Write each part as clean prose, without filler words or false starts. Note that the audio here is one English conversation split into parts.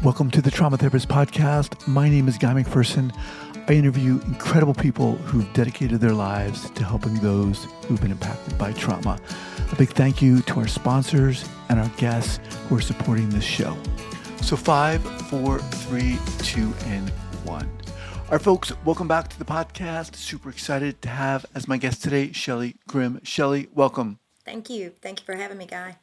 Welcome to the Trauma Therapist Podcast. My name is Guy McPherson. I interview incredible people who've dedicated their lives to helping those who've been impacted by trauma. A big thank you to our sponsors and our guests who are supporting this show. So 5, 4, 3, 2, and 1. All right, folks, welcome back to the podcast. Super excited to have as my guest today, Shelly Grimm. Shelly, welcome. Thank you. Thank you for having me, Guy.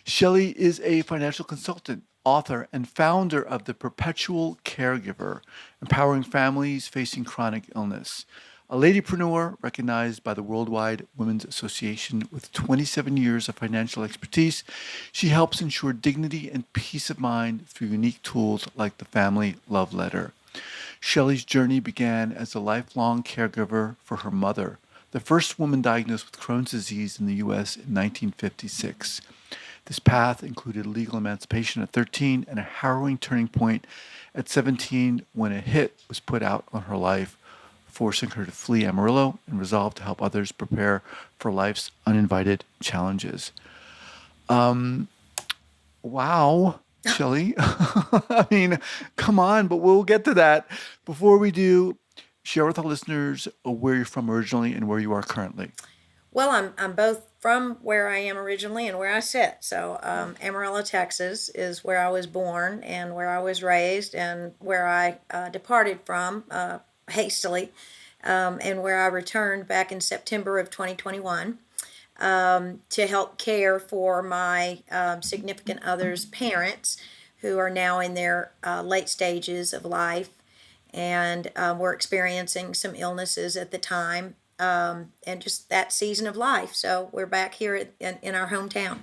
Shelly is a financial consultant, author, and founder of the Perpetual Caregiver, empowering families facing chronic illness. A Ladypreneur recognized by the Worldwide Women's Association with 27 years of financial expertise, she helps ensure dignity and peace of mind through unique tools like the Family Love Letter. Shelly's journey began as a lifelong caregiver for her mother, the first woman diagnosed with Crohn's disease in the U.S. in 1956. This path included legal emancipation at 13 and a harrowing turning point at 17 when a hit was put out on her life, forcing her to flee Amarillo and resolve to help others prepare for life's uninvited challenges. Wow, Shelly. I mean, come on, but we'll get to that. Before we do, share with our listeners where you're from originally and where you are currently. Well, I'm both from where I am originally and where I sit. So Amarillo, Texas is where I was born and where I was raised and where I departed from hastily and where I returned back in September of 2021 to help care for my significant other's parents who are now in their late stages of life and were experiencing some illnesses at the time. And just that season of life. So we're back here in our hometown.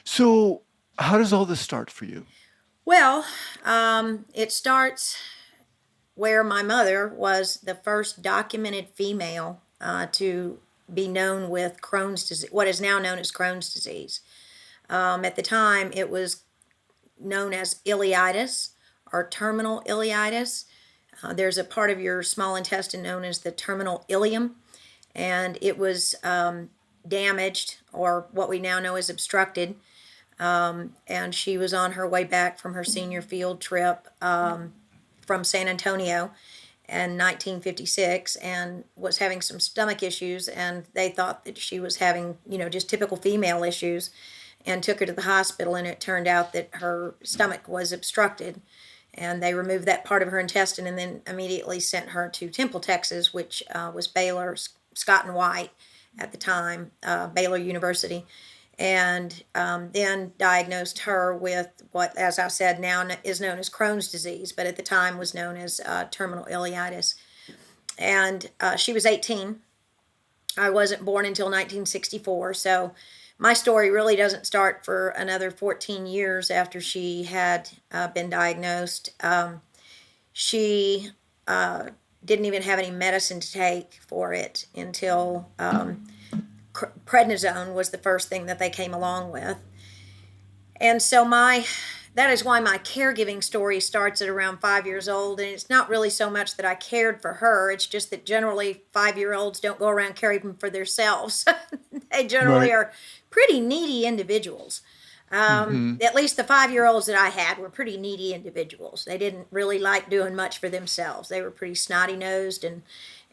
So how does all this start for you? Well, it starts where my mother was the first documented female to be known with Crohn's disease, what is now known as Crohn's disease. At the time, it was known as ileitis or terminal ileitis. There's a part of your small intestine known as the terminal ileum, and it was damaged, or what we now know as obstructed, and she was on her way back from her senior field trip from San Antonio in 1956 and was having some stomach issues, and they thought that she was having, just typical female issues, and took her to the hospital, and it turned out that her stomach was obstructed. And they removed that part of her intestine and then immediately sent her to Temple, Texas, which was Baylor, Scott and White at the time, Baylor University, and then diagnosed her with what, as I said, now is known as Crohn's disease, but at the time was known as terminal ileitis. And she was 18. I wasn't born until 1964, so my story really doesn't start for another 14 years after she had been diagnosed. She didn't even have any medicine to take for it until prednisone was the first thing that they came along with. And so that is why my caregiving story starts at around 5 years old. And it's not really so much that I cared for her. It's just that generally 5-year-olds don't go around caring for themselves. They generally are pretty needy individuals. At least the 5-year-olds that I had were pretty needy individuals. They didn't really like doing much for themselves. They were pretty snotty-nosed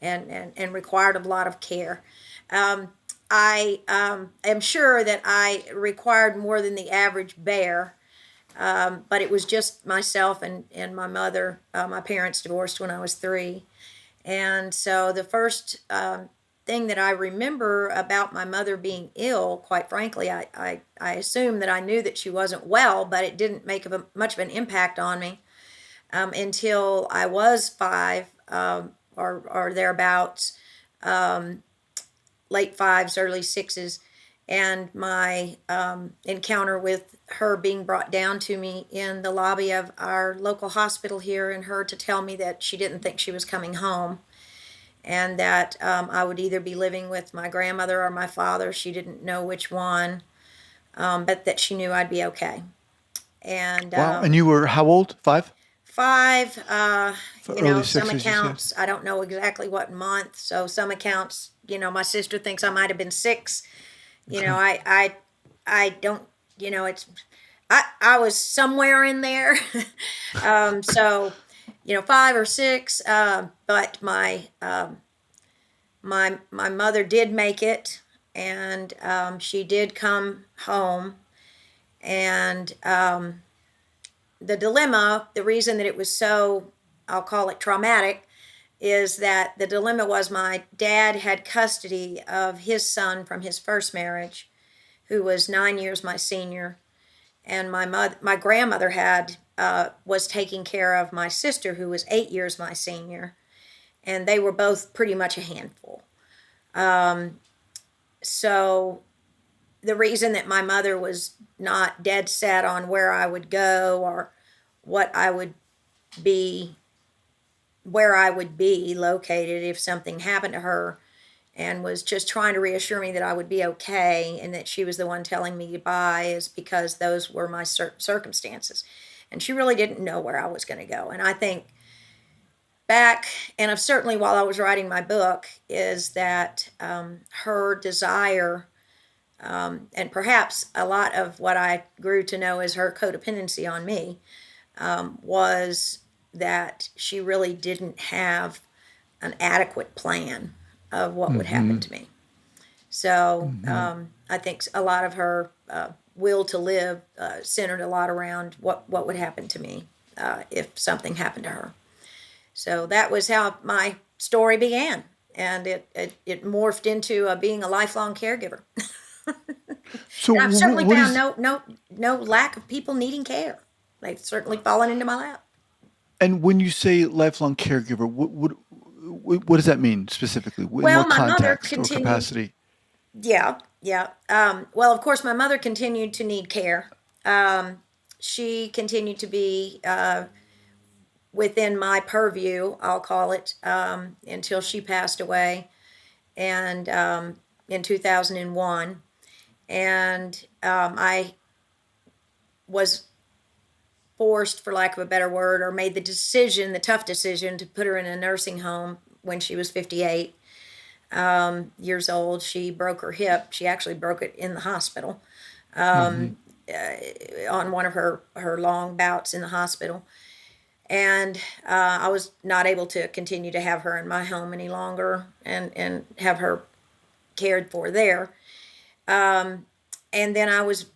and required a lot of care. I am sure that I required more than the average bear. But it was just myself and my mother. My parents divorced when I was 3. And so the first thing that I remember about my mother being ill, quite frankly, I assume that I knew that she wasn't well, but it didn't make much of an impact on me until I was 5 or thereabouts, late 5s, early 6s. And my encounter with her being brought down to me in the lobby of our local hospital here, and her to tell me that she didn't think she was coming home, and that I would either be living with my grandmother or my father. She didn't know which one, but that she knew I'd be okay. And wow. And you were how old? 5? 5. Early Some 6s, accounts, I don't know exactly what month. So some accounts, my sister thinks I might have been 6. I don't, it's I was somewhere in there. So, 5 or 6. But my mother did make it, and she did come home. And the dilemma, the reason that it was so, I'll call it traumatic, is that the dilemma was my dad had custody of his son from his first marriage, who was 9 years my senior, and my grandmother had was taking care of my sister, who was 8 years my senior, and they were both pretty much a handful. So the reason that my mother was not dead set on where I would go or what I would be, where I would be located if something happened to her, and was just trying to reassure me that I would be okay and that she was the one telling me goodbye, is because those were my circumstances. And she really didn't know where I was going to go. And I think back, and certainly while I was writing my book, is that her desire, and perhaps a lot of what I grew to know as her codependency on me, was that she really didn't have an adequate plan of what would happen Mm-hmm. to me. So Mm-hmm. I think a lot of her will to live centered a lot around what would happen to me if something happened to her. So that was how my story began, and it morphed into being a lifelong caregiver. So And I've certainly what found is, no lack of people needing care. They've certainly fallen into my lap. and when you say lifelong caregiver, what does that mean specifically? In Well, what my mother context or continued. capacity? Yeah, yeah. Well, of course, my mother continued to need care. She continued to be within my purview, I'll call it, until she passed away, and in 2001. And I was forced, for lack of a better word, or made the decision, the tough decision, to put her in a nursing home when she was 58 years old. She broke her hip. She actually broke it in the hospital, Mm-hmm. on one of her long bouts in the hospital. And I was not able to continue to have her in my home any longer, and have her cared for there. And then I was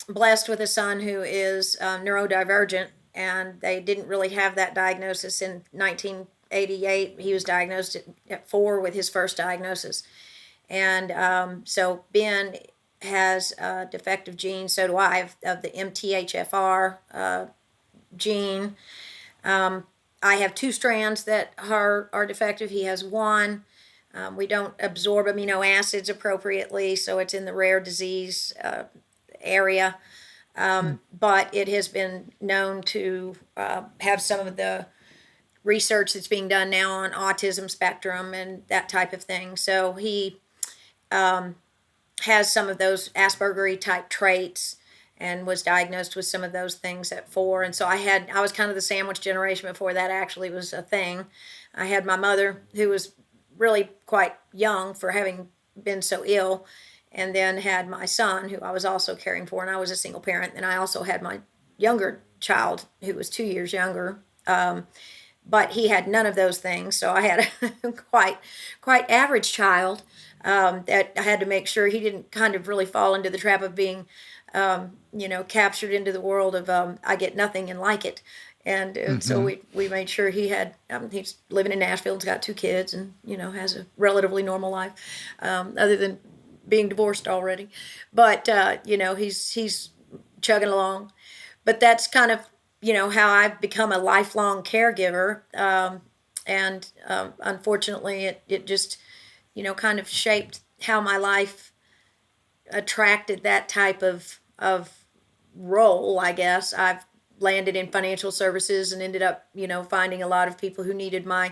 blessed with a son who is neurodivergent, and they didn't really have that diagnosis in 1988. He was diagnosed at 4 with his first diagnosis. And so Ben has a defective gene, so do I, of the MTHFR gene. I have 2 strands that are defective. He has one. We don't absorb amino acids appropriately, so it's in the rare disease area. But it has been known to have some of the research that's being done now on autism spectrum and that type of thing. So he has some of those Aspergery type traits, and was diagnosed with some of those things at 4. And so I was kind of the sandwich generation before that actually was a thing. I had my mother, who was really quite young for having been so ill, and then had my son, who I was also caring for, and I was a single parent. And I also had my younger child, who was 2 years younger, but he had none of those things. So I had a quite average child, that I had to make sure he didn't kind of really fall into the trap of being, captured into the world of I get nothing and like it. And so Mm-hmm. we made sure he had. He's living in Nashville. He's got 2 kids, and has a relatively normal life, other than being divorced already. But he's chugging along. But that's kind of how I've become a lifelong caregiver. And unfortunately, it just kind of shaped how my life attracted that type of role. I guess I've landed in financial services and ended up finding a lot of people who needed my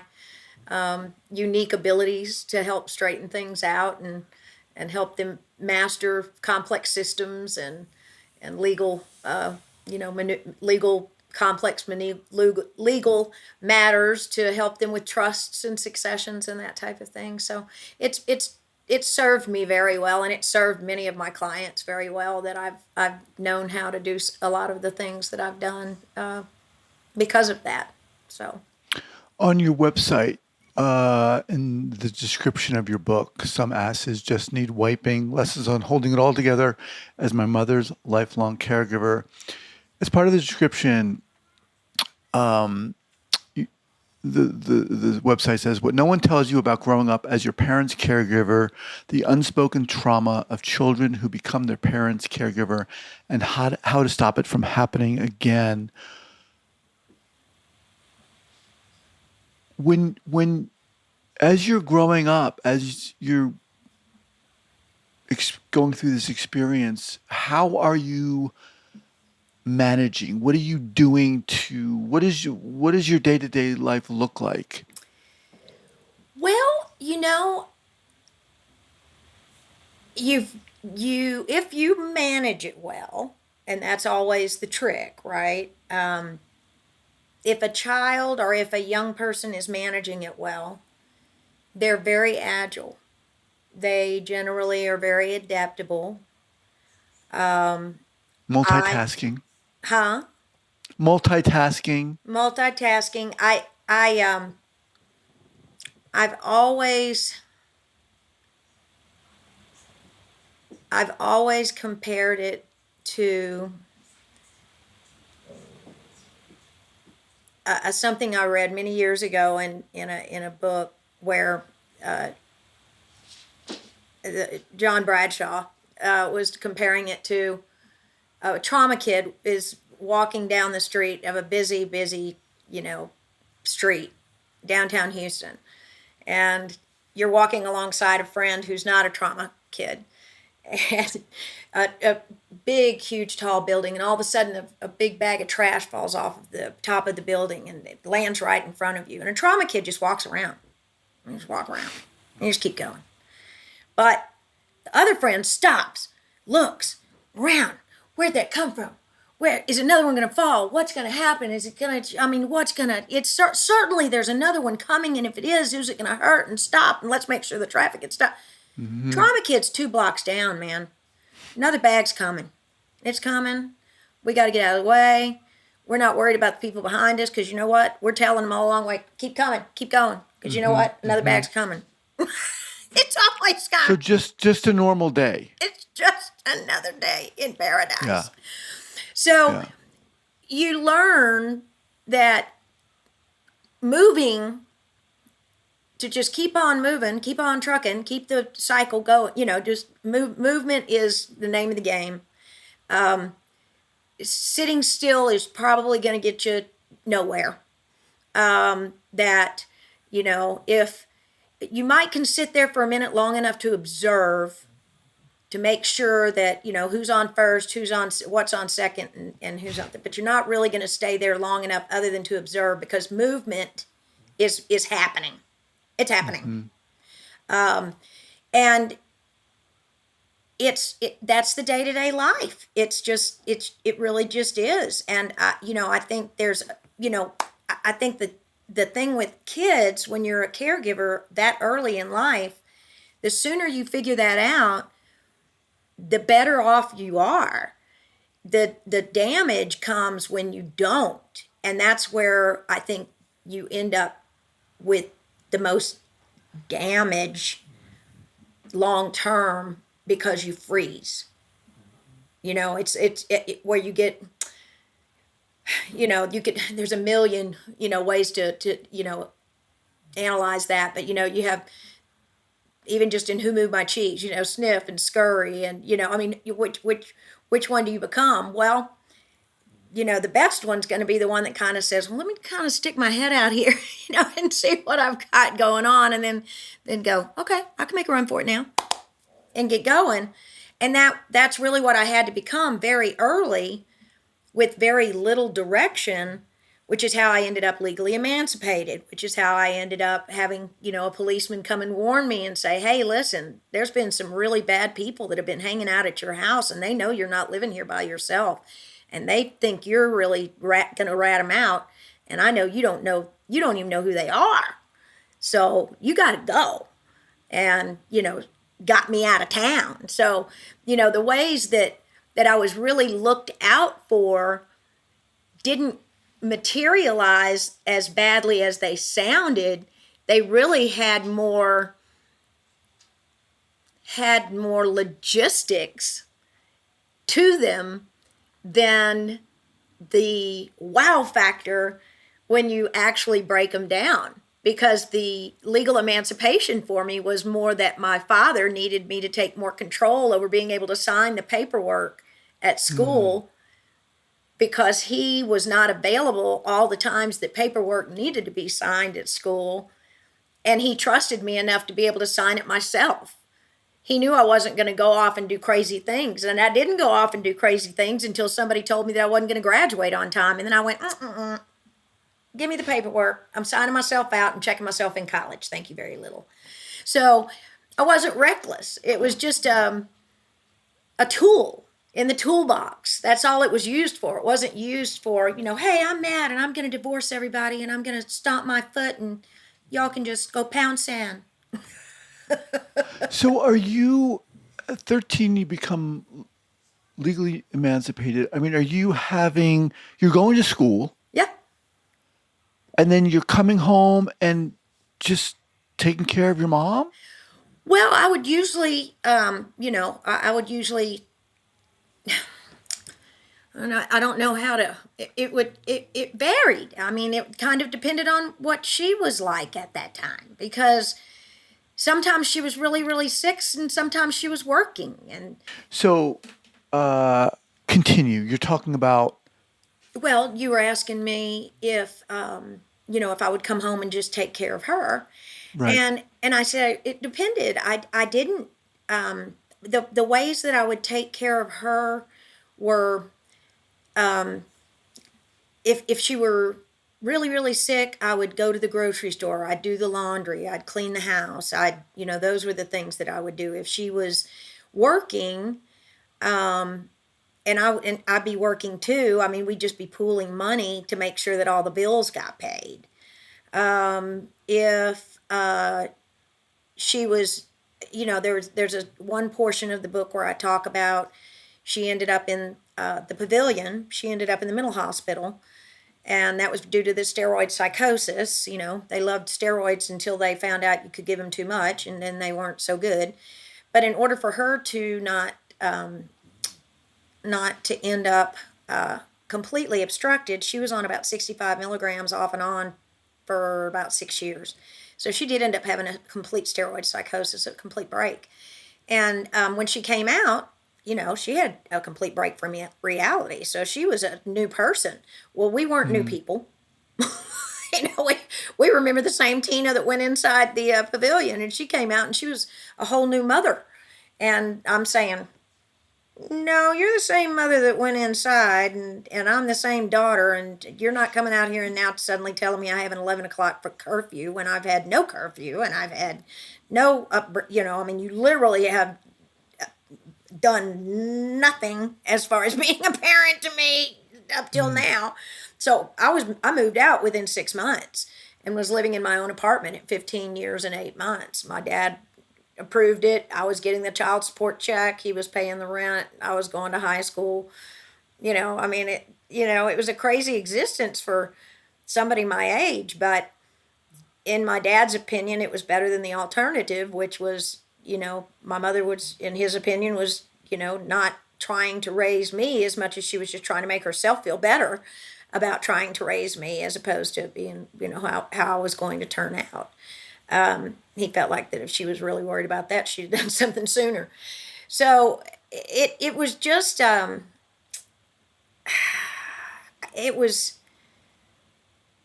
unique abilities to help straighten things out, and help them master complex systems and legal legal complex legal matters, to help them with trusts and successions and that type of thing. So it's it served me very well, and it served many of my clients very well, that I've known how to do a lot of the things that I've done because of that. So On your website, in the description of your book, some asses just need wiping, lessons on holding it all together as my mother's lifelong caregiver. As part of the description, the website says, what no one tells you about growing up as your parents' caregiver, the unspoken trauma of children who become their parents' caregiver, and how to stop it from happening again. When as you're growing up, as you're going through this experience, how are you managing? What are you doing to what does your day-to-day life look like? well, if you manage it well, and that's always the trick, right? If a child or if a young person is managing it well, they're very agile. They generally are very adaptable. I Multitasking. huh Multitasking. multitasking. I've always I've always compared it to something I read many years ago in a book where John Bradshaw was comparing it to a trauma kid is walking down the street of a busy, street downtown Houston, and you're walking alongside a friend who's not a trauma kid, and a big, huge, tall building, and all of a sudden a big bag of trash falls off of the top of the building and it lands right in front of you. And a trauma kid just walks around. You just walk around. And you just keep going. But the other friend stops, looks around. Where'd that come from? Where is another one going to fall? What's going to happen? Is it going to? I mean, what's going to? It's certainly there's another one coming, and if it is, who's it going to hurt? And stop, and let's make sure the traffic gets stopped. Hmm. Trauma kid's 2 blocks down, man. Another bag's coming. It's coming. We got to get out of the way. We're not worried about the people behind us because you know what? We're telling them all along, like, keep coming, keep going. Because you know Hmm. what? Another Hmm. bag's coming. It's always So coming. just a normal day. It's just another day in Yeah. paradise. So Yeah. you learn that moving, to just keep on moving, keep on trucking, keep the cycle going. Just movement is the name of the game. Sitting still is probably going to get you nowhere. That, if you can sit there for a minute long enough to observe, to make sure that, who's on first, what's on second, and who's on, but you're not really going to stay there long enough other than to observe, because movement is happening. It's happening. Hmm. And that's the day-to-day life. It really just is. And I think I think the thing with kids, when you're a caregiver that early in life, the sooner you figure that out, the better off you are. The damage comes when you don't, and that's where I think you end up with the most damage long term, because you freeze. Where you get, you could, there's a million, ways to analyze that, but you have, even just in Who Moved My Cheese, sniff and scurry, and I mean, which one do you become? Well, the best one's going to be the one that kind of says, well, let me kind of stick my head out here, and see what I've got going on, and then go, okay, I can make a run for it now, and get going. And that's really what I had to become very early, with very little direction, which is how I ended up legally emancipated, which is how I ended up having, a policeman come and warn me and say, hey, listen, there's been some really bad people that have been hanging out at your house, and they know you're not living here by yourself. And they think you're really going to rat them out. And I know you don't even know who they are. So you got to go. And, got me out of town. So, the ways that I was really looked out for didn't materialize as badly as they sounded. They really had more logistics to them than the wow factor when you actually break them down. Because the legal emancipation for me was more that my father needed me to take more control over being able to sign the paperwork at Mm. school, because he was not available all the times that paperwork needed to be signed at school. And he trusted me enough to be able to sign it myself. He knew I wasn't going to go off and do crazy things. And I didn't go off and do crazy things until somebody told me that I wasn't going to graduate on time. And then I went, give me the paperwork. I'm signing myself out and checking myself in college. Thank you very little. So I wasn't reckless. It was just a tool in the toolbox. That's all it was used for. It wasn't used for, hey, I'm mad and I'm going to divorce everybody and I'm going to stomp my foot and y'all can just go pound sand. So are you at 13, you become legally emancipated? I mean, you're going to school Yeah. and then you're coming home and just taking care of your mom? Well, I would usually, I would usually, I don't know how to, it varied. I mean, it kind of depended on what she was like at that time, because sometimes she was really, really sick and sometimes she was working. And, So, uh, continue. You're talking about, well, you were asking me if I would come home and just take care of her. right. And I said it depended. I didn't, the ways that I would take care of her were, if she were really, really sick, I would go to the grocery store. I'd do the laundry. I'd clean the house. Those were the things that I would do. If she was working, and I'd be working too. I mean, we'd just be pooling money to make sure that all the bills got paid. If she was, there's a one portion of the book where I talk about she ended up in the pavilion. She ended up in the mental hospital, and that was due to the steroid psychosis. They loved steroids until they found out you could give them too much, and then they weren't so good. But in order for her to not to end up completely obstructed, she was on about 65 milligrams off and on for about 6 years. So she did end up having a complete steroid psychosis, a complete break. And when she came out, she had a complete break from reality. So she was a new person. Well, we weren't new Mm. people. We remember the same Tina that went inside the pavilion, and she came out and she was a whole new mother. And I'm saying, no, you're the same mother that went inside, and I'm the same daughter, and you're not coming out here and now suddenly telling me I have an 11 o'clock for curfew when I've had no curfew and I've had no I mean, you literally have done nothing as far as being a parent to me up till Mm. now. So I moved out within 6 months and was living in my own apartment at 15 years and 8 months. My dad approved it. I was getting the child support check. He was paying the rent. I was going to high school. I mean, it was a crazy existence for somebody my age, but in my dad's opinion, it was better than the alternative, which was, my mother was, in his opinion, was, not trying to raise me as much as she was just trying to make herself feel better about trying to raise me, as opposed to being, how I was going to turn out. He felt like that if she was really worried about that, she'd done something sooner. So it was just, it was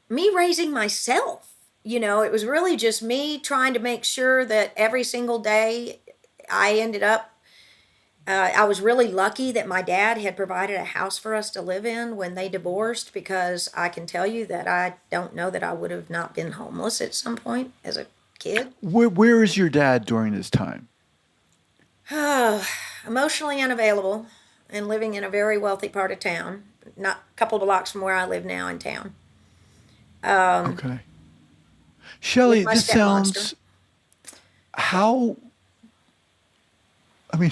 me raising myself. It was really just me trying to make sure that every single day I ended up, I was really lucky that my dad had provided a house for us to live in when they divorced, because I can tell you that I don't know that I would have not been homeless at some point as a kid. Where is your dad during this time? Emotionally unavailable and living in a very wealthy part of town, not a couple of blocks from where I live now in town, Okay. with Shelley, my this step monster. sounds, how I mean,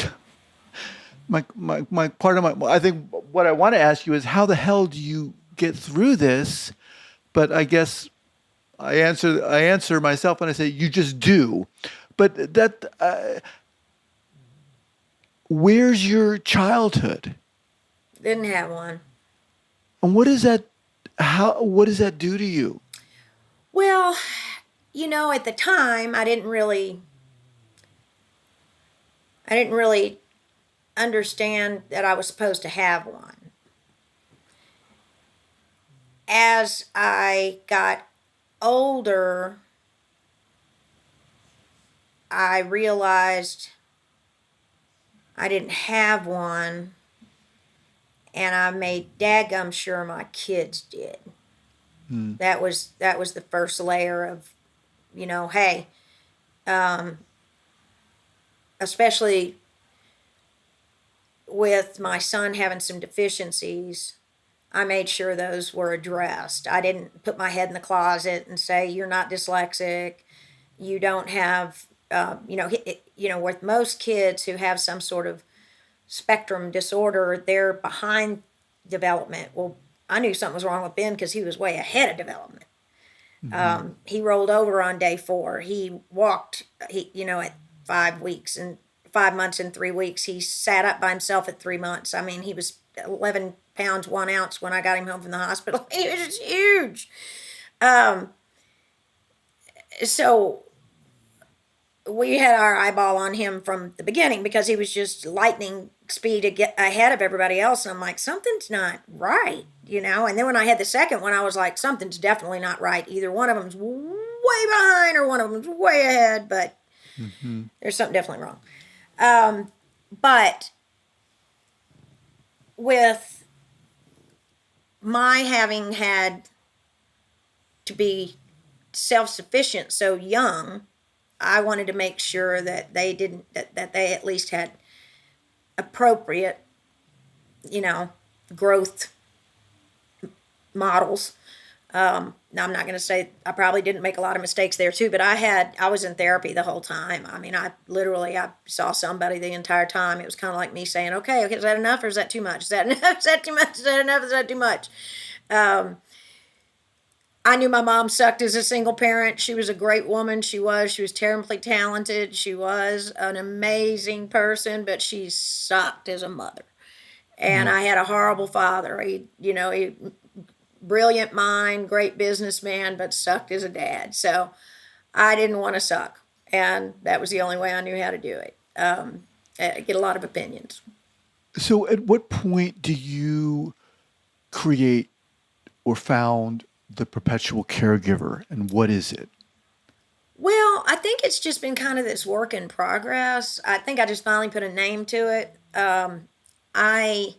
my part of my, I think what I want to ask you is how the hell do you get through this? But I guess I answer myself and I say you just do. But where's your childhood? Didn't have one. And what is that? What does that do to you? Well, at the time, I didn't really understand that I was supposed to have one. As I got older, I realized I didn't have one, and I made daggum sure my kids did. Hmm. That was the first layer of, hey, um, especially with my son having some deficiencies, I made sure those were addressed. I didn't put my head in the closet and say, "You're not dyslexic. You don't have," with most kids who have some sort of spectrum disorder, they're behind development. Well, I knew something was wrong with Ben because he was way ahead of development. Hmm. He rolled over on day 4. He walked, at 5 weeks and 5 months and 3 weeks. He sat up by himself at 3 months. I mean, he was 11 pounds 1 ounce when I got him home from the hospital. He was just huge. Um, so we had our eyeball on him from the beginning because he was just lightning speed to get ahead of everybody else. And I'm like, something's not right. And then when I had the second one, I was like, something's definitely not right. Either one of them's way behind or one of them's way ahead, but Hmm. there's something definitely wrong. But with my having had to be self sufficient so young, I wanted to make sure that they didn't, that they at least had appropriate, you know, growth models. Now I'm not going to say I probably didn't make a lot of mistakes there too, but I was in therapy the whole time. I mean, I saw somebody the entire time. It was kind of like me saying, okay, is that enough or is that too much? Is that enough? Is that too much? Is that enough? Is that too much? Um, I knew my mom sucked as a single parent. She was a great woman. She was terribly talented. She was an amazing person, but she sucked as a mother. And Mm. I had a horrible father. He brilliant mind, great businessman, but sucked as a dad. So I didn't want to suck, and that was the only way I knew how to do it. I get a lot of opinions. So, at what point do you create or found the perpetual caregiver, and what is it? Well, I think it's just been kind of this work in progress. I think I just finally put a name to it. I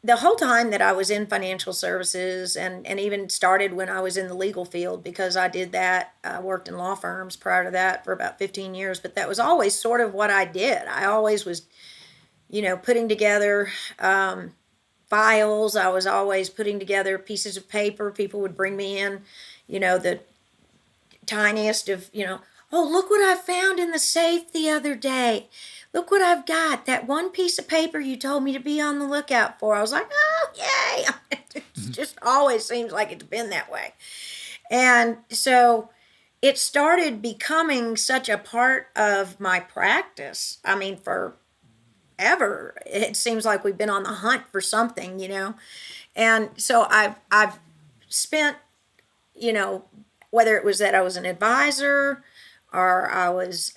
The whole time that I was in financial services, and even started when I was in the legal field, because I did that. I worked in law firms prior to that for about 15 years, but that was always sort of what I did. I always was, putting together files. I was always putting together pieces of paper. People would bring me in, the tiniest of, oh, look what I found in the safe the other day. Look what I've got. That one piece of paper you told me to be on the lookout for. I was like, oh, yay. It Mhm. just always seems like it's been that way. And so it started becoming such a part of my practice. I mean, forever. It seems like we've been on the hunt for something. And so I've spent, you know, whether it was that I was an advisor, or I was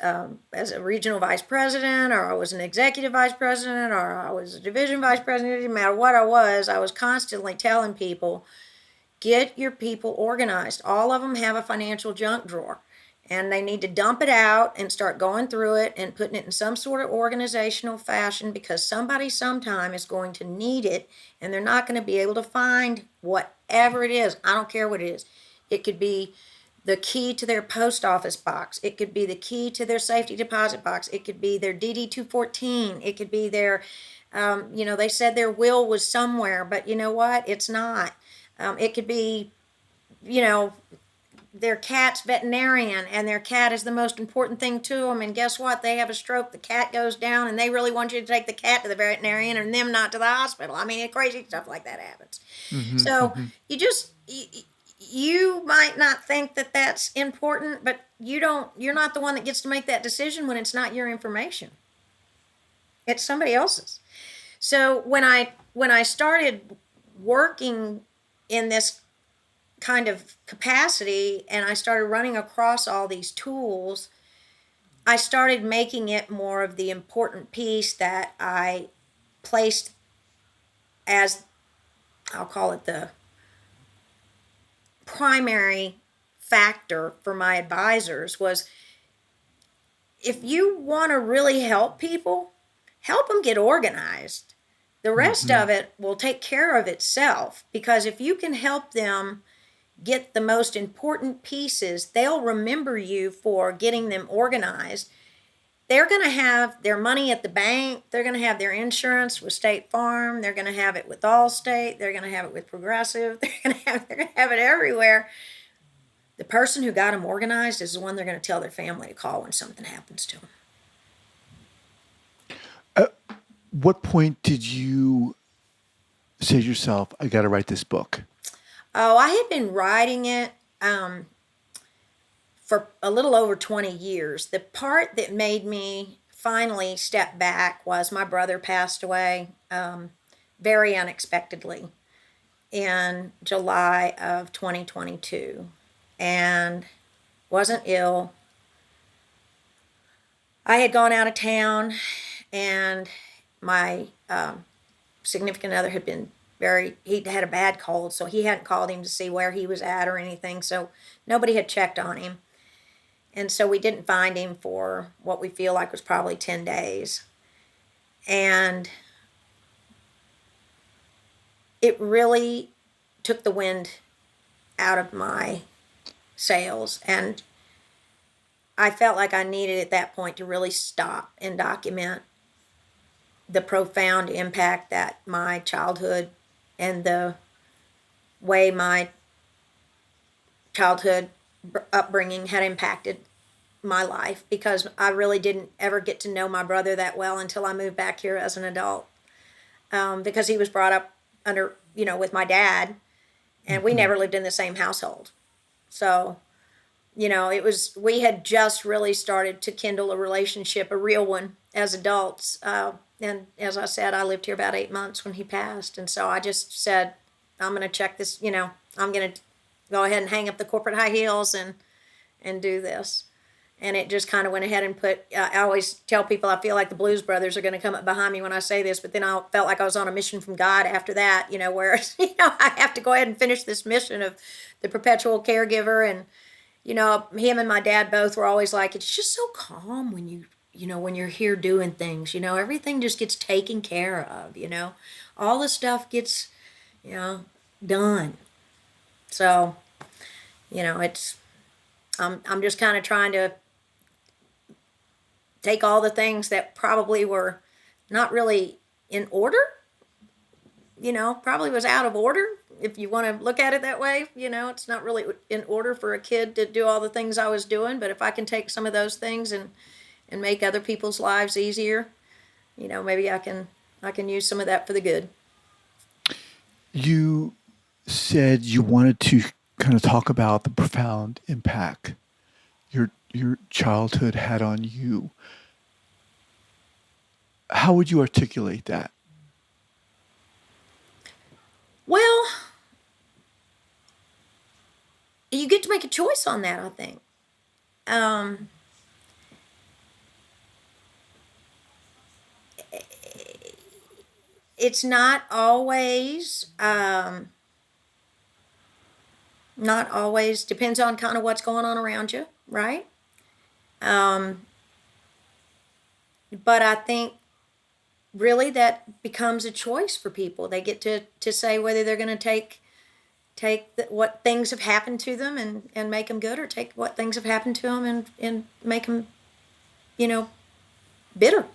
as a regional vice president, or I was an executive vice president, or I was a division vice president. It didn't matter what I was constantly telling people, get your people organized. All of them have a financial junk drawer. And they need to dump it out and start going through it and putting it in some sort of organizational fashion, because somebody sometime is going to need it, and they're not going to be able to find whatever it is. I don't care what it is. It could be the key to their post office box. It could be the key to their safety deposit box. It could be their DD 214. It could be their, they said their will was somewhere, but you know what? It's not. It could be, you know, their cat's veterinarian, and their cat is the most important thing to them, and guess what, they have a stroke, the cat goes down, and they really want you to take the cat to the veterinarian and them not to the hospital. I mean, crazy stuff like that happens. Mm-hmm, So mm-hmm. you might not think that that's important, but you're not the one that gets to make that decision when it's not your information. It's somebody else's. So when I started working in this kind of capacity and I started running across all these tools, I started making it more of the important piece that I placed as, I'll call it, the primary factor for my advisors. Was, if you want to really help people, help them get organized. The rest Mm-hmm. of it will take care of itself, because if you can help them get the most important pieces, they'll remember you for getting them organized. They're going to have their money at the bank. They're going to have their insurance with State Farm. They're going to have it with Allstate. They're going to have it with Progressive. They're going to have it everywhere. The person who got them organized is the one they're going to tell their family to call when something happens to them. At what point did you say to yourself, I got to write this book? Oh, I had been writing it for a little over 20 years. The part that made me finally step back was my brother passed away very unexpectedly in July of 2022, and wasn't ill. I had gone out of town, and my significant other had been he'd had a bad cold, so he hadn't called him to see where he was at or anything, so nobody had checked on him. And so we didn't find him for what we feel like was probably 10 days. And it really took the wind out of my sails. And I felt like I needed at that point to really stop and document the profound impact that my childhood and the way my childhood upbringing had impacted my life, because I really didn't ever get to know my brother that well until I moved back here as an adult. Because he was brought up under, with my dad, and we Mm-hmm. never lived in the same household. So, we had just really started to kindle a relationship, a real one, as adults. And as I said, I lived here about 8 months when he passed. And so I just said, I'm going to check this, I'm going to go ahead and hang up the corporate high heels and do this. And it just kind of went ahead and I always tell people I feel like the Blues Brothers are going to come up behind me when I say this, but then I felt like I was on a mission from God after that, where, I have to go ahead and finish this mission of the Perpetual Caregiver. And, him and my dad both were always like, it's just so calm when when you're here doing things, everything just gets taken care of, all the stuff gets, done. So, it's, I'm just kind of trying to take all the things that probably were not really in order, probably was out of order. If you want to look at it that way, it's not really in order for a kid to do all the things I was doing. But if I can take some of those things and make other people's lives easier, maybe I can use some of that for the good. You said you wanted to kind of talk about the profound impact your childhood had on you. How would you articulate that? Well, you get to make a choice on that, I think. Um, it's not always depends on kind of what's going on around you, right? Um, but I think really that becomes a choice for people. They get to say whether they're going to take what things have happened to them and make them good, or take what things have happened to them and make them, you know, bitter.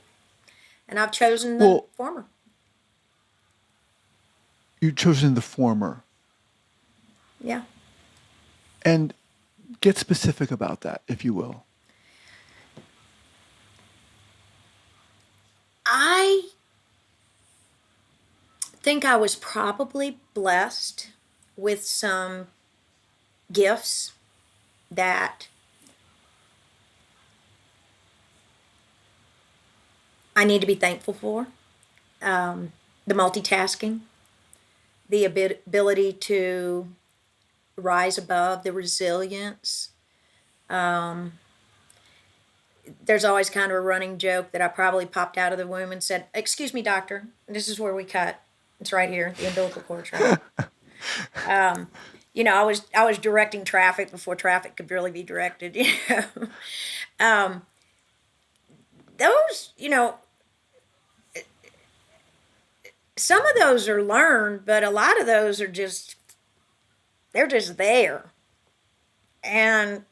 And I've chosen the Well, former. you've chosen the former. Yeah. And Get specific about that, if you will. I think I was probably blessed with some gifts that I need to be thankful for. The multitasking, the ability to rise above, the resilience. There's always kind of a running joke that I probably popped out of the womb and said, "Excuse me, doctor, this is where we cut. It's right here. The umbilical cord's right here." I was directing traffic before traffic could really be directed. Those, some of those are learned, but a lot of those are just they're just there. And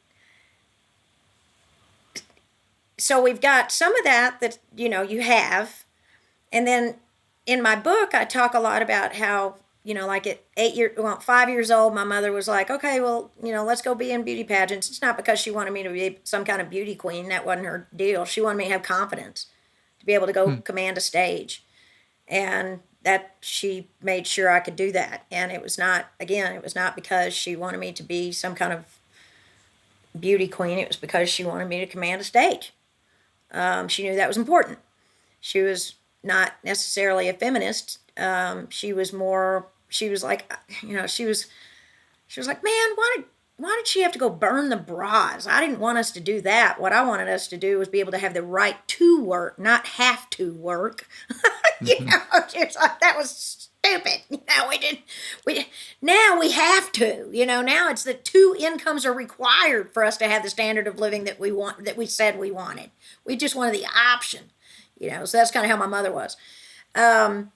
so we've got some of that you have. And then in my book I talk a lot about how, like at 5 years old, my mother was like, "Okay, well, let's go be in beauty pageants." It's not because she wanted me to be some kind of beauty queen. That wasn't her deal. She wanted me to have confidence, to be able to go command a stage. And that she made sure I could do that. And it was not because she wanted me to be some kind of beauty queen. It was because she wanted me to command a stage. She knew that was important. She was not necessarily a feminist. She was more. She was like, she was like, "Man, why did she have to go burn the bras? I didn't want us to do that. What I wanted us to do was be able to have the right to work, not have to work." It's like, that was stupid. We didn't. Now we have to. Now it's the two incomes are required for us to have the standard of living that we want, that we said we wanted. We just wanted the option. So that's kind of how my mother was. When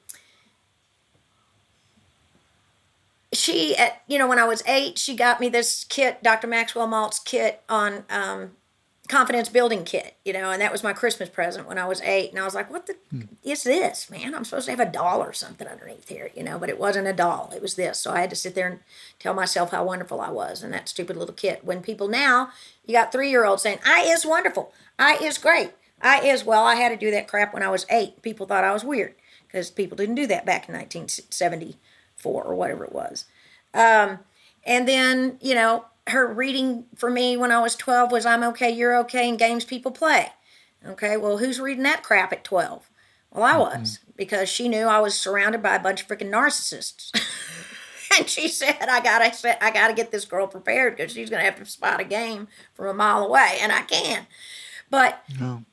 I was 8, she got me this kit, Dr. Maxwell Maltz kit on confidence building kit, and that was my Christmas present when I was 8. And I was like, "What is this, man? I'm supposed to have a doll or something underneath here, but it wasn't a doll. It was this." So I had to sit there and tell myself how wonderful I was in that stupid little kit. When people now, you got 3-year-olds saying, "I is wonderful. I is great. I is," well, I had to do that crap when I was 8. People thought I was weird because people didn't do that back in 1974 or whatever it was. And then, her reading for me when I was 12 was "I'm okay, you're okay, and games people play." Okay, well, who's reading that crap at 12? Well, I was, because she knew I was surrounded by a bunch of freaking narcissists. And she said, I gotta get this girl prepared because she's gonna have to spot a game from a mile away, and I can. But No.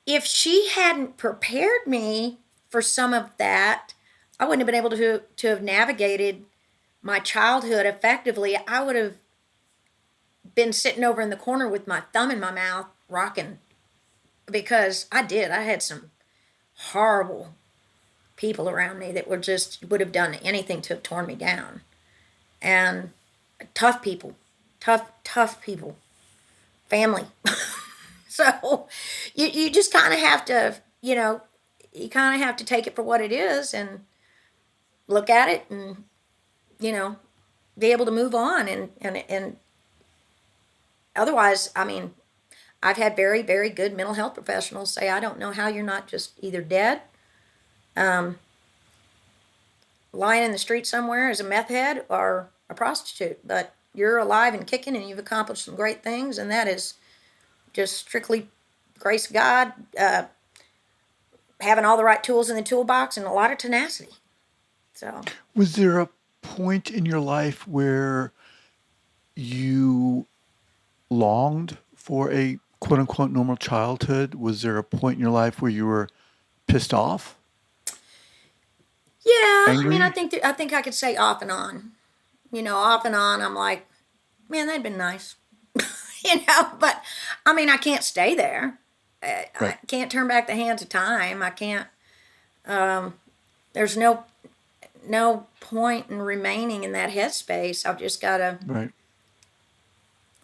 if she hadn't prepared me for some of that, I wouldn't have been able to have navigated my childhood effectively. I would have been sitting over in the corner with my thumb in my mouth, rocking, because I had some horrible people around me that would have done anything to have torn me down. And tough people, tough people, family. So you just kind of have to, take it for what it is and look at it and, be able to move on. And otherwise, I mean, I've had very, very good mental health professionals say, "I don't know how you're not just either dead, lying in the street somewhere as a meth head, or a prostitute, but you're alive and kicking and you've accomplished some great things, and that is just strictly grace of God, having all the right tools in the toolbox, and a lot of tenacity." So, Was there a point in your life where you longed for a quote unquote normal childhood? Was there a point in your life where you were pissed off, yeah, I mean, angry? I think I could say off and on. Off and on, I'm like, "Man, that'd been nice." But I mean, I can't stay there. I Right. can't turn back the hands of time. I can't. There's no point in remaining in that headspace. I've just got to. Right.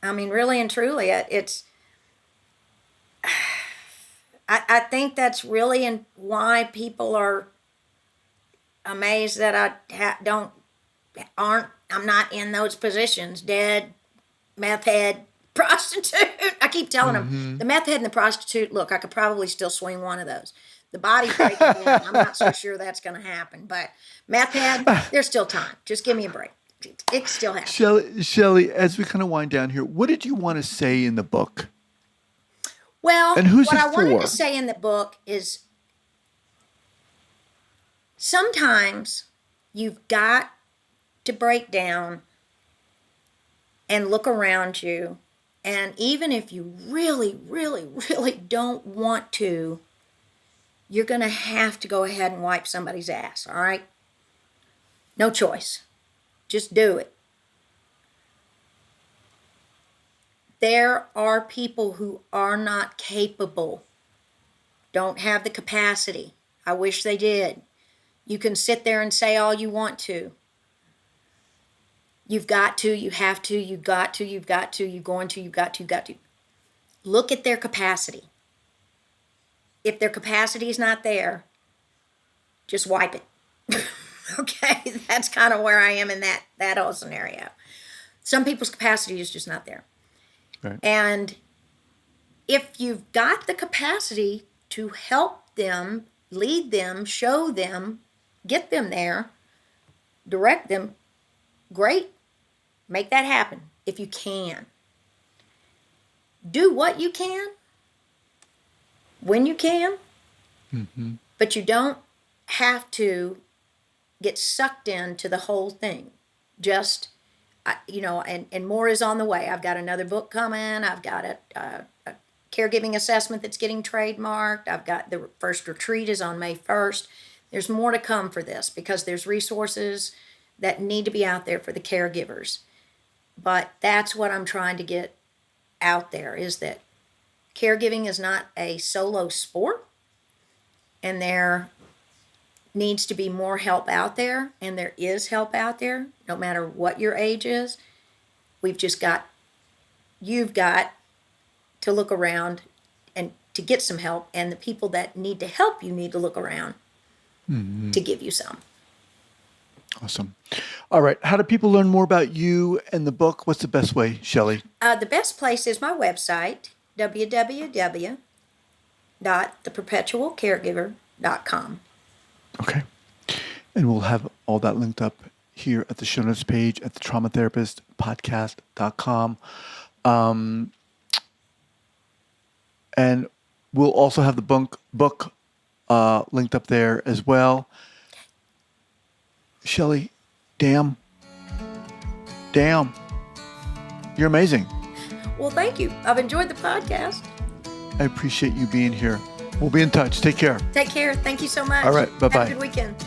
I mean, really and truly, it's. I think that's really why people are amazed that I don't aren't I'm not in those positions. Dead, meth head, prostitute. I keep telling them the meth head and the prostitute. Look, I could probably still swing one of those. The body breaking down, I'm not so sure that's going to happen. But meth head, there's still time. Just give me a break. It still happens. Shelley, as we kind of wind down here, what did you want to say in the book? Well, And who's what it I wanted for? to say in the book is sometimes you've got to break down and look around you. And even if you really, really, really don't want to, you're going to have to go ahead and wipe somebody's ass, all right? No choice. Just do it. There are people who are not capable, don't have the capacity. I wish they did. You can sit there and say all you want to. You've got to, you have to, you've got to, you've got to, you're going to, you've got to, you've got to. Look at their capacity. If their capacity is not there, just wipe it. Okay, that's kind of where I am in that whole scenario. Some people's capacity is just not there. Right. And if you've got the capacity to help them, lead them, show them, get them there, direct them, great. Make that happen if you can. Do what you can, when you can, but you don't have to get sucked into the whole thing. Just, and more is on the way. I've got another book coming. I've got a caregiving assessment that's getting trademarked. I've got the first retreat is on May 1st. There's more to come for this because there's resources that need to be out there for the caregivers. But that's what I'm trying to get out there is that caregiving is not a solo sport, and there needs to be more help out there, and there is help out there, no matter what your age is. You've got to look around and to get some help, and the people that need to help you need to look around to give you some. Awesome. All right. How do people learn more about you and the book? What's the best way, Shelley? The best place is my website, www.theperpetualcaregiver.com. Okay. And we'll have all that linked up here at the show notes page at the traumatherapistpodcast.com. And we'll also have the book linked up there as well. Shelley, damn. You're amazing. Well, thank you. I've enjoyed the podcast. I appreciate you being here. We'll be in touch. Take care. Take care. Thank you so much. All right. Bye-bye. Have a good weekend.